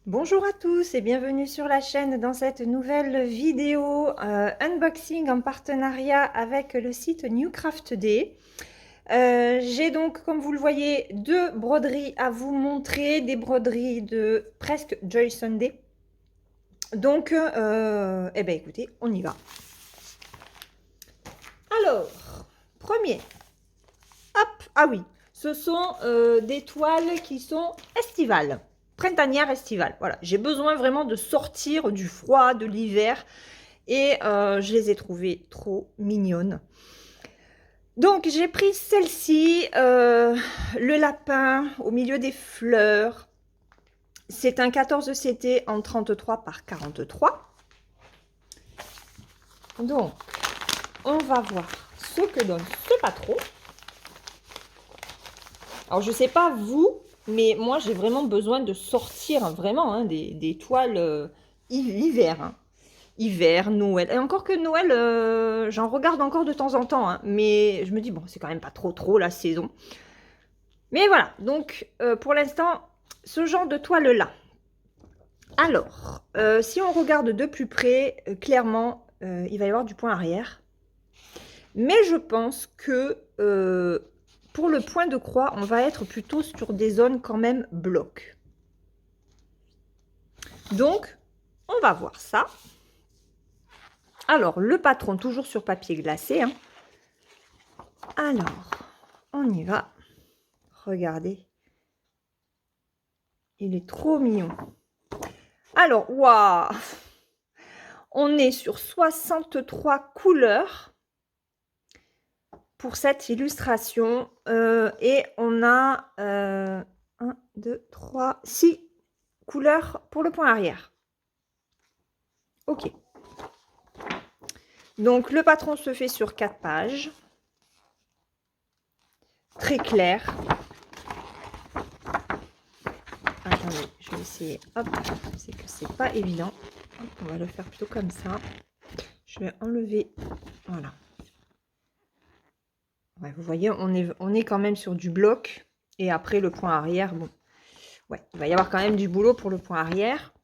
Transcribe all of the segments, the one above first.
Bonjour à tous et bienvenue sur la chaîne dans cette nouvelle vidéo unboxing en partenariat avec le site Newcraft Day. J'ai donc, comme vous le voyez, deux broderies à vous montrer, des broderies de presque Joy Sunday. Donc, eh ben écoutez, on y va. Alors, premier, hop, ah oui, ce sont des toiles qui sont estivales. Printanière estivale. Voilà, j'ai besoin vraiment de sortir du froid, de l'hiver. Et je les ai trouvées trop mignonnes. Donc j'ai pris celle-ci, le lapin au milieu des fleurs. C'est un 14 CT en 33 par 43. Donc on va voir ce que donne ce patron. Alors je sais pas vous, mais moi j'ai vraiment besoin de sortir vraiment des toiles hiver. Hiver, Noël. Et encore que Noël, j'en regarde encore de temps en temps. Hein, mais je me dis, bon, c'est quand même pas trop la saison. Mais voilà, donc pour l'instant, ce genre de toile-là. Alors, si on regarde de plus près, clairement, il va y avoir du point arrière. Mais je pense que pour le point de croix, on va être plutôt sur des zones quand même blocs. Donc, on va voir ça. Alors, le patron, toujours sur papier glacé. Hein. Alors, on y va. Regardez. Il est trop mignon. Alors, waouh! On est sur 63 couleurs pour cette illustration. Et on a 1, 2, 3, 6 couleurs pour le point arrière. Ok. Donc, le patron se fait sur 4 pages. Très clair. Attendez, je vais essayer. Hop, c'est que c'est pas évident. Hop, on va le faire plutôt comme ça. Je vais enlever. Voilà. Ouais, vous voyez, on est quand même sur du bloc. Et après, le point arrière, bon. Ouais, il va y avoir quand même du boulot pour le point arrière.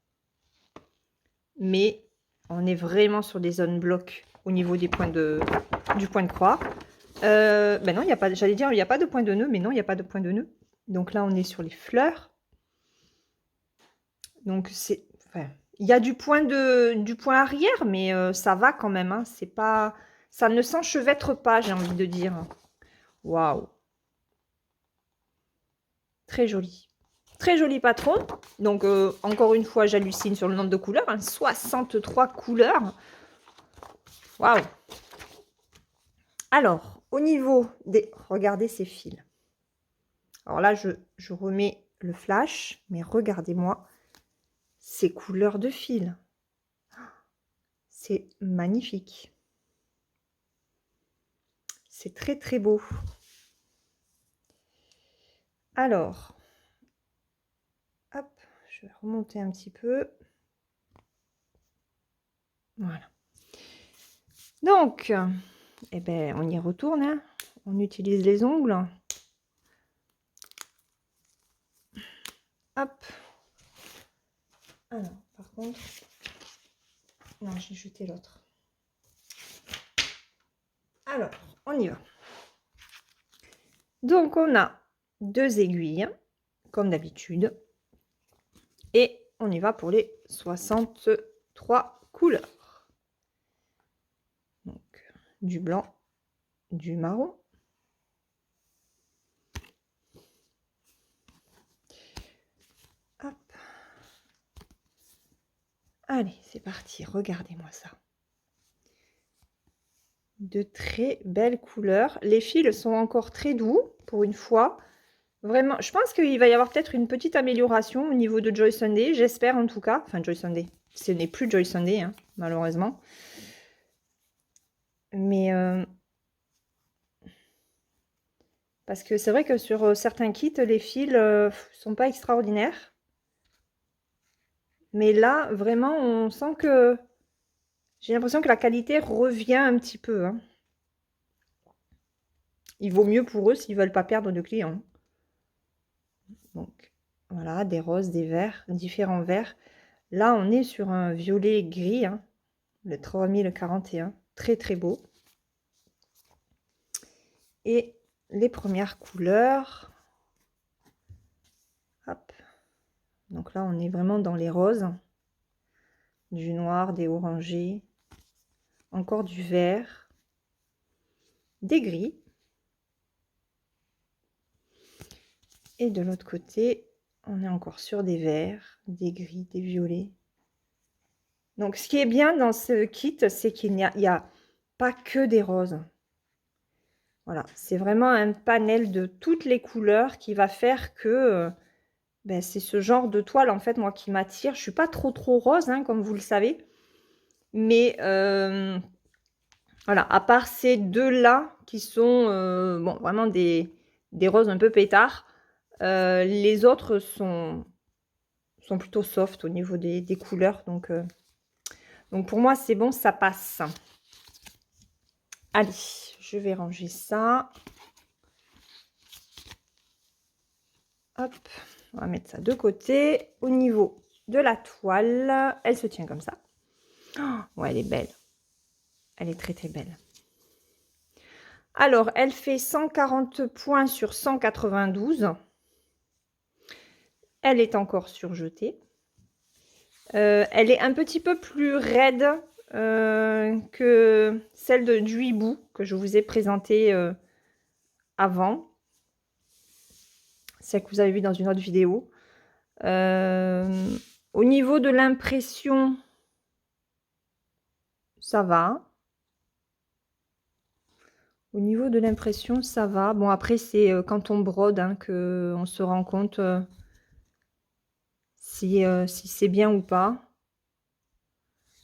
Mais on est vraiment sur des zones blocs au niveau des points du point de croix. Ben non, il n'y a pas, j'allais dire, il n'y a pas de point de nœud, mais non, il n'y a pas de point de nœud. Donc là, on est sur les fleurs. Donc c'est, enfin, il y a du point arrière, mais ça va quand même. Hein, c'est pas, ça ne s'enchevêtre pas, j'ai envie de dire. Waouh, très joli. Très joli patron. Donc, encore une fois, j'hallucine sur le nombre de couleurs. Hein, 63 couleurs. Waouh. Alors, au niveau des... Regardez ces fils. Alors là, je remets le flash. Mais regardez-moi ces couleurs de fils. C'est magnifique. C'est très beau. Alors, hop, je vais remonter un petit peu. Voilà. Donc, eh ben, on y retourne. Hein. On utilise les ongles. Hop. Alors, par contre... Non, j'ai jeté l'autre. Alors, on y va. Donc, on a 2 aiguilles, comme d'habitude. Et on y va pour les 63 couleurs. Donc, du blanc, du marron. Hop. Allez, c'est parti. Regardez-moi ça. De très belles couleurs. Les fils sont encore très doux, pour une fois. Vraiment, je pense qu'il va y avoir peut-être une petite amélioration au niveau de Joy Sunday. J'espère en tout cas. Enfin, Joy Sunday. Ce n'est plus Joy Sunday, hein, malheureusement. Mais... parce que c'est vrai que sur certains kits, les fils sont pas extraordinaires. Mais là, vraiment, on sent que... J'ai l'impression que la qualité revient un petit peu. Hein. Il vaut mieux pour eux s'ils veulent pas perdre de clients. Donc, Voilà, des roses, des verts, différents verts. Là, on est sur un violet gris, hein, le 3041. Très, très beau. Et les premières couleurs. Hop. Donc là, on est vraiment dans les roses. Du noir, des orangés. Encore du vert. Des gris. Et de l'autre côté, on est encore sur des verts, des gris, des violets. Donc, ce qui est bien dans ce kit, c'est qu'il n'y a pas que des roses. Voilà, c'est vraiment un panel de toutes les couleurs qui va faire que ben, c'est ce genre de toile, en fait, moi, qui m'attire. Je suis pas trop rose, hein, comme vous le savez. Mais voilà, à part ces deux-là, qui sont bon, vraiment des roses un peu pétards, les autres sont plutôt soft au niveau des couleurs. Donc pour moi, c'est bon, ça passe. Allez, je vais ranger ça. Hop, on va mettre ça de côté. Au niveau de la toile, elle se tient comme ça. Oh, ouais, elle est belle. Elle est très, très belle. Alors, elle fait 140 points sur 192. Elle est encore surjetée. Elle est un petit peu plus raide que celle du hibou que je vous ai présentée avant. Celle que vous avez vue dans une autre vidéo. Au niveau de l'impression, ça va. Au niveau de l'impression, ça va. Bon, après, c'est quand on brode hein, qu'on se rend compte si c'est bien ou pas.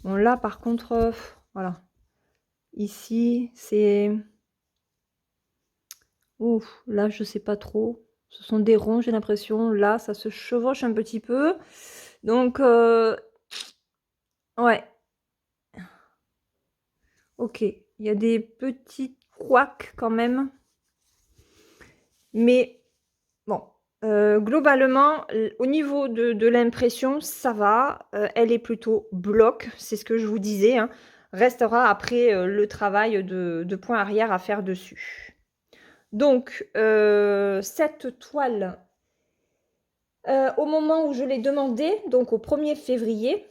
Bon, là, par contre, voilà. Ici, c'est... Ouf, là, je sais pas trop. Ce sont des ronds, j'ai l'impression. Là, ça se chevauche un petit peu. Donc, ouais. Ok. Il y a des petits couacs quand même. Mais, bon. Globalement, au niveau de l'impression, ça va. Elle est plutôt bloc. C'est ce que je vous disais. Hein. Restera après le travail de point arrière à faire dessus. Donc, cette toile, au moment où je l'ai demandée, donc au 1er février,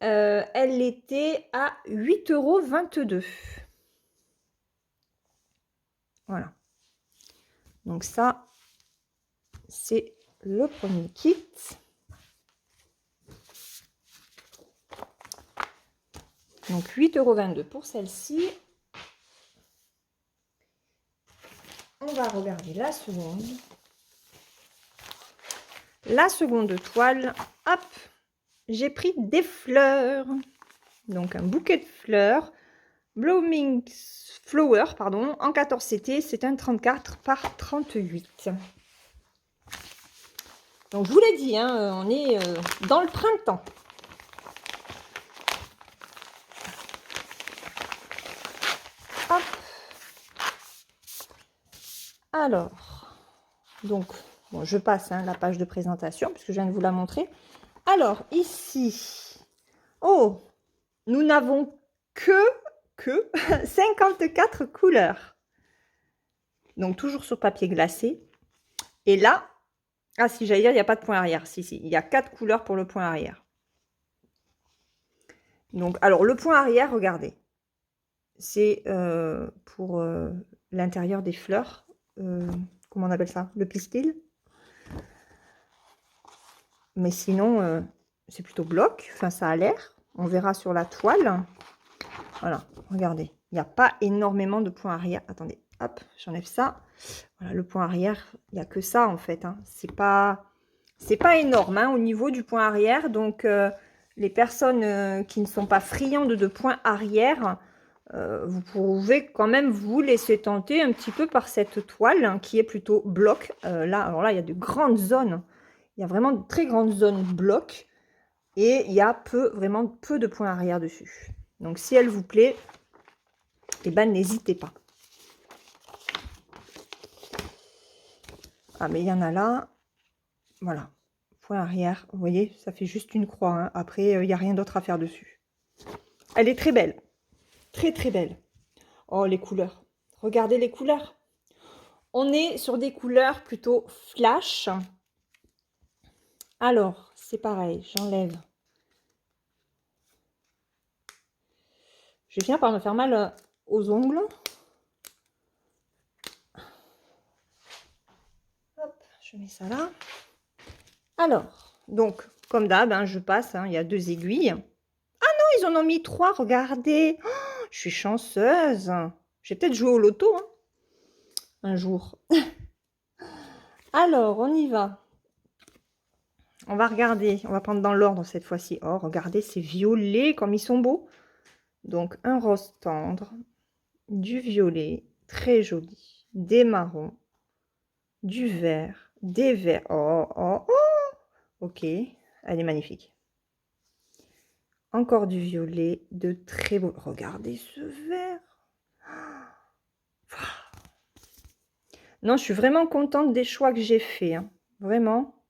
elle était à 8,22 €. Voilà. Donc ça, c'est le premier kit. Donc 8,22 € pour celle-ci. On va regarder la seconde. La seconde toile, hop, j'ai pris des fleurs. Donc un bouquet de fleurs. Blooming Flower, pardon, en 14 CT, c'est un 34 par 38. Donc je vous l'ai dit, hein, on est dans le printemps. Hop. Alors, donc, bon, je passe hein, la page de présentation, puisque je viens de vous la montrer. Alors, ici, oh, nous n'avons que 54 couleurs. Donc, toujours sur papier glacé. Et là, ah si, j'allais dire, il n'y a pas de point arrière. Si, il y a 4 couleurs pour le point arrière. Donc, alors, le point arrière, regardez. C'est pour l'intérieur des fleurs. Comment on appelle ça? Le pistil. Mais sinon, c'est plutôt bloc. Enfin, ça a l'air. On verra sur la toile. Voilà, regardez. Il n'y a pas énormément de points arrière. Attendez, hop, j'enlève ça. Voilà, le point arrière, il n'y a que ça en fait. Hein. C'est pas énorme hein, au niveau du point arrière. Donc, les personnes qui ne sont pas friandes de points arrière, vous pouvez quand même vous laisser tenter un petit peu par cette toile hein, qui est plutôt bloc. Là, alors là, il y a de grandes zones. Il y a vraiment de très grandes zones bloc. Et il y a vraiment peu de points arrière dessus. Donc, si elle vous plaît, eh ben, n'hésitez pas. Ah, mais il y en a là. Voilà, point arrière. Vous voyez, ça fait juste une croix. Hein. Après, il n'y a rien d'autre à faire dessus. Elle est très belle. Très, très belle. Oh, les couleurs. Regardez les couleurs. On est sur des couleurs plutôt flash. Alors, c'est pareil, j'enlève. Je vais finir par me faire mal aux ongles. Hop, je mets ça là. Alors, donc, comme d'hab, hein, je passe, hein, il y a 2 aiguilles. Ah non, ils en ont mis 3, regardez. Oh, je suis chanceuse. J'ai peut-être joué au loto hein, un jour. Alors, on y va. On va regarder, on va prendre dans l'ordre cette fois-ci. Oh, regardez, c'est violet comme ils sont beaux. Donc, un rose tendre, du violet, très joli, des marrons, du vert, des verts. Oh, oh, oh. Ok, elle est magnifique. Encore du violet, de très beau. Regardez ce vert. Non, je suis vraiment contente des choix que j'ai faits. Hein. Vraiment,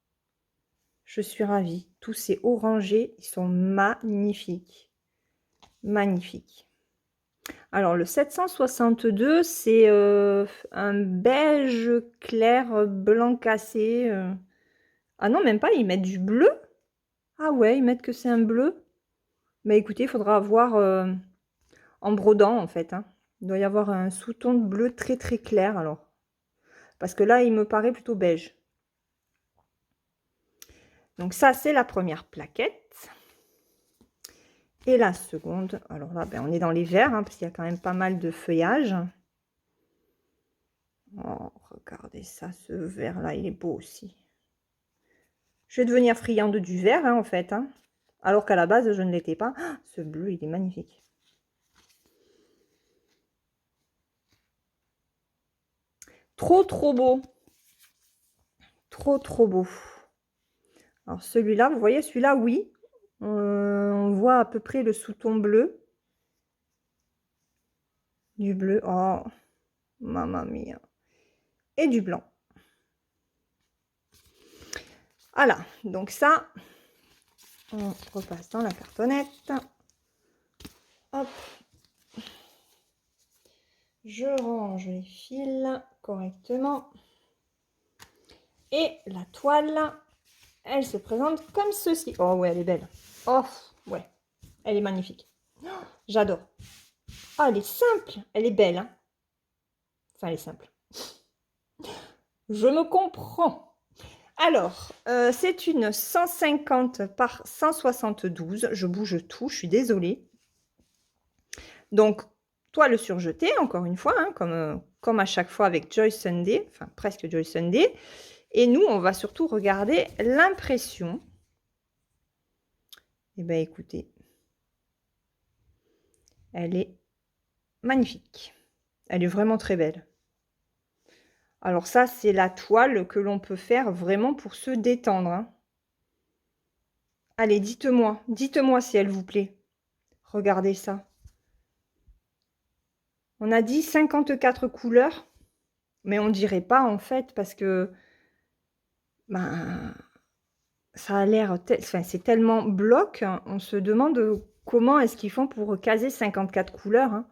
je suis ravie. Tous ces orangés, ils sont magnifiques. Magnifiques. Alors, le 762, c'est un beige clair blanc cassé. Ah non, même pas, ils mettent du bleu. Ah ouais, ils mettent que c'est un bleu. Mais écoutez, il faudra voir en brodant, en fait. Hein. Il doit y avoir un sous-ton de bleu très, très clair, alors. Parce que là, il me paraît plutôt beige. Donc ça, c'est la première plaquette. Et la seconde, alors là, ben, on est dans les verts, hein, parce qu'il y a quand même pas mal de feuillage. Oh, regardez ça, ce vert-là, il est beau aussi. Je vais devenir friande du vert, hein, en fait. Hein, alors qu'à la base, je ne l'étais pas. Ah, ce bleu, il est magnifique. Trop, trop beau. Trop, trop beau. Alors celui-là, vous voyez, celui-là, oui. On voit à peu près le sous-ton bleu. Du bleu. Oh, mamma mia. Et du blanc. Voilà, donc ça, on repasse dans la cartonnette. Hop. Je range les fils correctement. Et la toile, elle se présente comme ceci. Oh ouais, elle est belle. Oh ouais, elle est magnifique. Oh, j'adore. Oh, elle est simple, elle est belle. Hein. Enfin, elle est simple. Je me comprends. Alors, c'est une 150 par 172. Je bouge tout, je suis désolée. Donc, toile surjetée, encore une fois, hein, comme à chaque fois avec Joy Sunday, enfin presque Joy Sunday. Et nous, on va surtout regarder l'impression. Eh bien, écoutez, elle est magnifique. Elle est vraiment très belle. Alors ça, c'est la toile que l'on peut faire vraiment pour se détendre. Hein. Allez, dites-moi si elle vous plaît. Regardez ça. On a dit 54 couleurs, mais on dirait pas en fait parce que ben, ça a l'air, enfin, c'est tellement bloc, hein, on se demande comment est-ce qu'ils font pour caser 54 couleurs. Hein.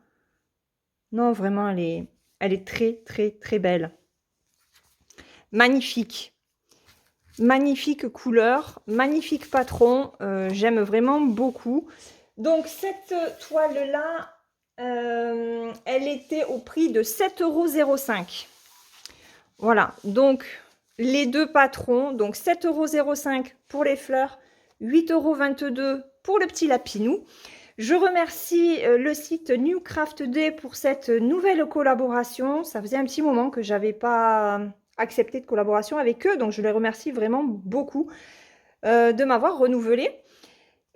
Non, vraiment, elle est très, très, très belle. Magnifique. Magnifique couleur, magnifique patron. J'aime vraiment beaucoup. Donc, cette toile-là, elle était au prix de 7,05 €. Voilà, donc les deux patrons, donc 7,05 € pour les fleurs, 8,22 € pour le petit lapinou. Je remercie le site New Craft Day pour cette nouvelle collaboration. Ça faisait un petit moment que j'avais pas accepté de collaboration avec eux, donc je les remercie vraiment beaucoup de m'avoir renouvelé.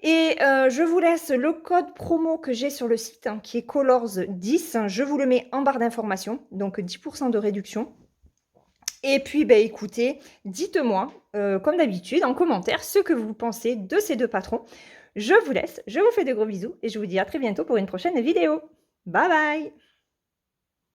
Et je vous laisse le code promo que j'ai sur le site, hein, qui est Colors10. Je vous le mets en barre d'information, donc 10% de réduction. Et puis, ben, écoutez, dites-moi, comme d'habitude, en commentaire, ce que vous pensez de ces deux patrons. Je vous laisse, je vous fais de gros bisous et je vous dis à très bientôt pour une prochaine vidéo. Bye bye!